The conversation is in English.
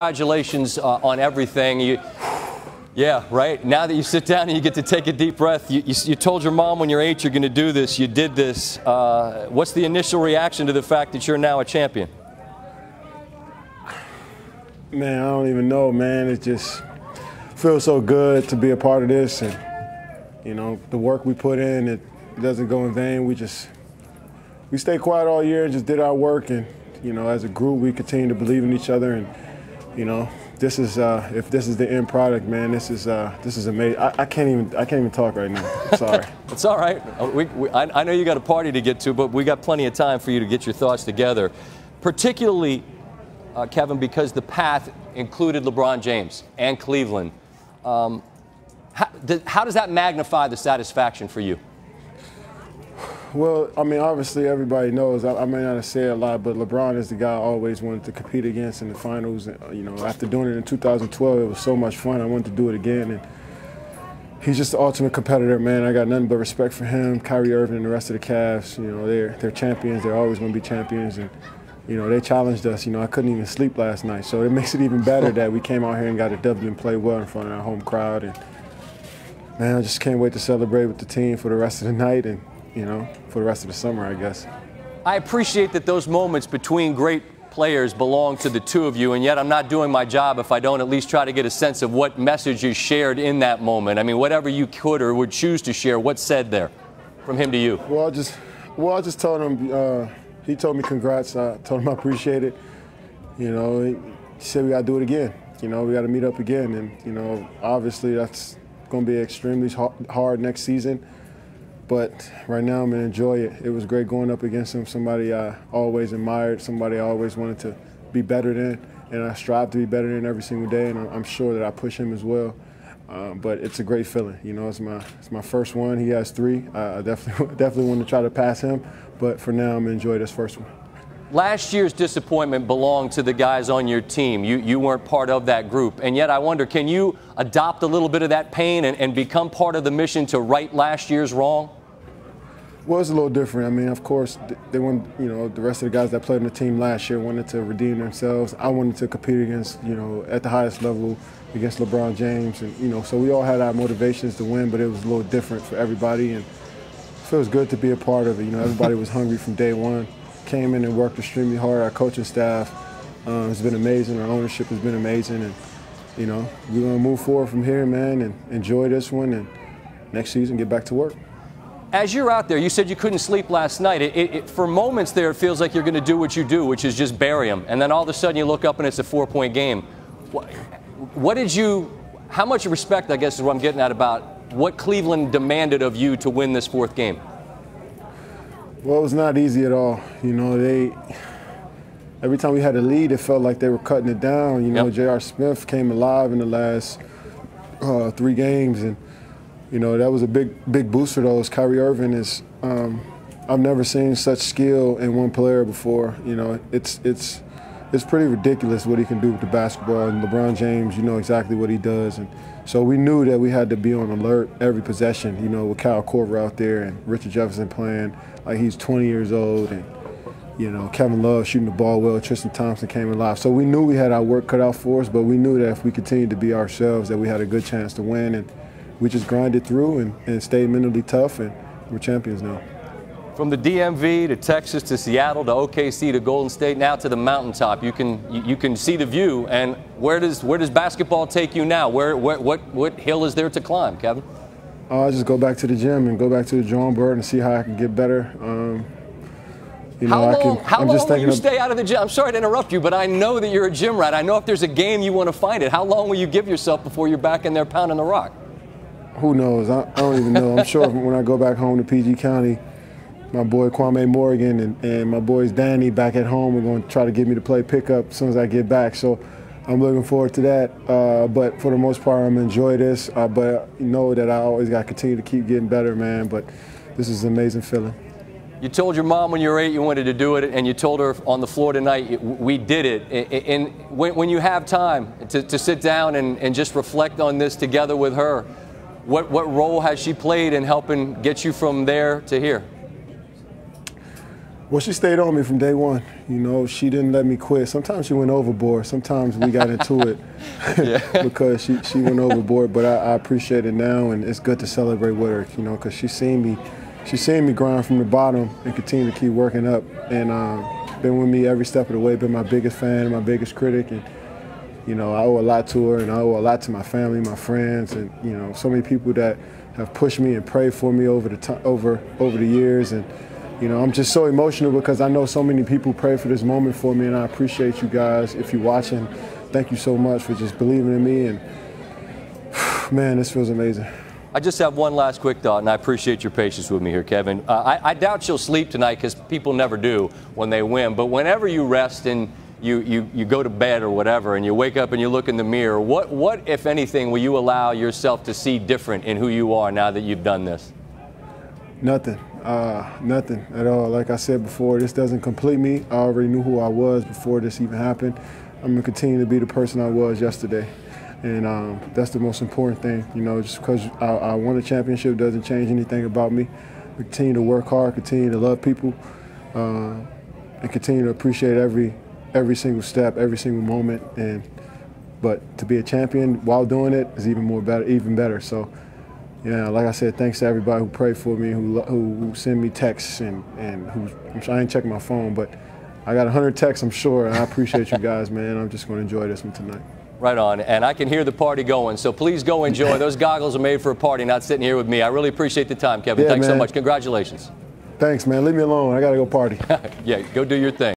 Congratulations on everything. Yeah, right. Now that you sit down and you get to take a deep breath, you told your mom when you're 8 you're going to do this. You did this. What's the initial reaction to the fact that you're now a champion? Man, I don't even know, man. It just feels so good to be a part of this. And, you know, the work we put in, it doesn't go in vain. We stayed quiet all year and just did our work. And, you know, as a group, we continue to believe in each other. And, you know, this is if this is the end product, man, this is amazing. I can't even talk right now. Sorry. It's all right. I know you got a party to get to, but we got plenty of time for you to get your thoughts together. Particularly, Kevin, because the path included LeBron James and Cleveland. How does that magnify the satisfaction for you? Well, I mean, obviously everybody knows, I may not say a lot, but LeBron is the guy I always wanted to compete against in the finals. You know, after doing it in 2012, it was so much fun. I wanted to do it again. And he's just the ultimate competitor, man. I got nothing but respect for him, Kyrie Irving, and the rest of the Cavs. You know, they're champions. They're always going to be champions. And, you know, they challenged us. You know, I couldn't even sleep last night. So it makes it even better that we came out here and got a W and played well in front of our home crowd. And, man, I just can't wait to celebrate with the team for the rest of the night and, you know, for the rest of the summer, I guess. I appreciate that those moments between great players belong to the two of you, and yet I'm not doing my job if I don't at least try to get a sense of what message is shared in that moment. I mean, whatever you could or would choose to share, what's said there from him to you? Well, I just told him, he told me congrats. I told him I appreciate it. You know, he said we got to do it again. You know, we got to meet up again. And, you know, obviously that's going to be extremely hard next season. But right now I'm going to enjoy it. It was great going up against him, somebody I always admired, somebody I always wanted to be better than, and I strive to be better than every single day, and I'm sure that I push him as well. But it's a great feeling. You know, it's my first one. He has 3. I definitely want to try to pass him, but for now I'm going to enjoy this first one. Last year's disappointment belonged to the guys on your team. You weren't part of that group. And yet I wonder, can you adopt a little bit of that pain and become part of the mission to right last year's wrong? Well, it's a little different. I mean, of course, they want, you know, the rest of the guys that played on the team last year wanted to redeem themselves. I wanted to compete against, you know, at the highest level against LeBron James. And, you know, so we all had our motivations to win, but it was a little different for everybody. And it feels good to be a part of it. You know, everybody was hungry from day one, came in and worked extremely hard. Our coaching staff has been amazing. Our ownership has been amazing. And, you know, we're going to move forward from here, man, and enjoy this one. And next season, get back to work. As you're out there, you said you couldn't sleep last night. For moments there, it feels like you're going to do what you do, which is just bury them. And then all of a sudden you look up and it's a 4-point game. How much respect, I guess, is what I'm getting at about what Cleveland demanded of you to win this 4th game? Well, it was not easy at all. You know, every time we had a lead, it felt like they were cutting it down. You know, Yep. J.R. Smith came alive in the last 3 games, and you know, that was a big boost for those. Kyrie Irving is, I've never seen such skill in one player before. You know, it's pretty ridiculous what he can do with the basketball. And LeBron James, you know exactly what he does. And so we knew that we had to be on alert every possession, you know, with Kyle Korver out there and Richard Jefferson playing like he's 20 years old. And, you know, Kevin Love shooting the ball well, Tristan Thompson came alive. So we knew we had our work cut out for us, but we knew that if we continued to be ourselves, that we had a good chance to win. And we just grinded through and stayed mentally tough, and we're champions now. From the DMV to Texas to Seattle to OKC to Golden State, now to the mountaintop, you can see the view. And where does basketball take you now? What hill is there to climb, Kevin? I just go back to the gym and go back to the drawing board and see how I can get better. You know, how long will you stay out of the gym? I'm sorry to interrupt you, but I know that you're a gym rat. I know if there's a game you want to find it. How long will you give yourself before you're back in there pounding the rock? Who knows? I don't even know. I'm sure when I go back home to PG County, my boy Kwame Morgan and my boys Danny back at home are going to try to get me to play pickup as soon as I get back. So I'm looking forward to that. But for the most part, I'm going to enjoy this. But you know that I always got to continue to keep getting better, man. But this is an amazing feeling. You told your mom when you were 8 you wanted to do it, and you told her on the floor tonight, we did it. And when you have time to sit down and just reflect on this together with her, what role has she played in helping get you from there to here? Well, she stayed on me from day one. You know, she didn't let me quit. Sometimes she went overboard. Sometimes we got into it because she went overboard. But I appreciate it now, and it's good to celebrate with her. You know, because she's seen me grind from the bottom and continue to keep working up, and been with me every step of the way. Been my biggest fan, my biggest critic, and you know, I owe a lot to her, and I owe a lot to my family, my friends, and you know, so many people that have pushed me and prayed for me over the years. And you know, I'm just so emotional because I know so many people pray for this moment for me, and I appreciate you guys. If you're watching, thank you so much for just believing in me, and man, this feels amazing. I just have one last quick thought, and I appreciate your patience with me here, Kevin. I doubt you'll sleep tonight because people never do when they win, but whenever you rest and you go to bed or whatever, and you wake up and you look in the mirror, what, if anything, will you allow yourself to see different in who you are now that you've done this? Nothing. Nothing at all. Like I said before, this doesn't complete me. I already knew who I was before this even happened. I'm going to continue to be the person I was yesterday. And that's the most important thing. You know, just because I won a championship doesn't change anything about me. We continue to work hard, continue to love people, and continue to appreciate every single step, every single moment. But to be a champion while doing it is even better. So, yeah, like I said, thanks to everybody who prayed for me, who send me texts, and I ain't checking my phone, but I got 100 texts, I'm sure, and I appreciate you guys, man. I'm just going to enjoy this one tonight. Right on, and I can hear the party going, so please go enjoy. Those goggles are made for a party, not sitting here with me. I really appreciate the time, Kevin. Yeah, thanks man. so much. Congratulations. Thanks, man. Leave me alone. I got to go party. Yeah, go do your thing.